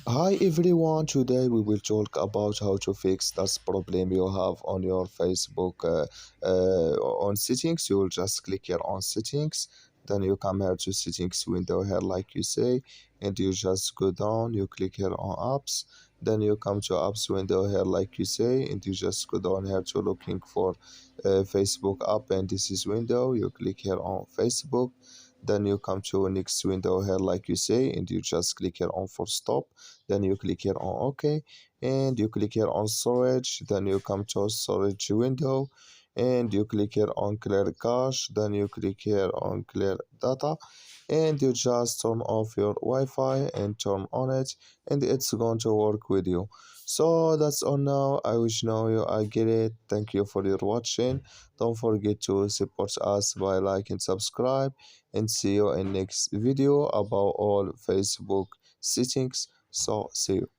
Hi everyone, today we will talk about how to fix that problem you have on your Facebook on settings. You will just click here on settings, then you come here to settings window here like you say, and you just go down, you click here on apps, then you come to apps window here like you say, and you just go down here to looking for Facebook app, and this is window, you click here on Facebook, then you come to next window here like you say, and you just click here on for stop, then you click here on OK, and you click here on storage, then you come to storage window, and you click here on clear cache, then you click here on clear data, and you just turn off your Wi-Fi and turn on it, and it's going to work with you. So that's all now. I wish now you I get it. Thank you for your watching. Don't forget to support us by like and subscribe, and see you in next video about all Facebook settings. So see you.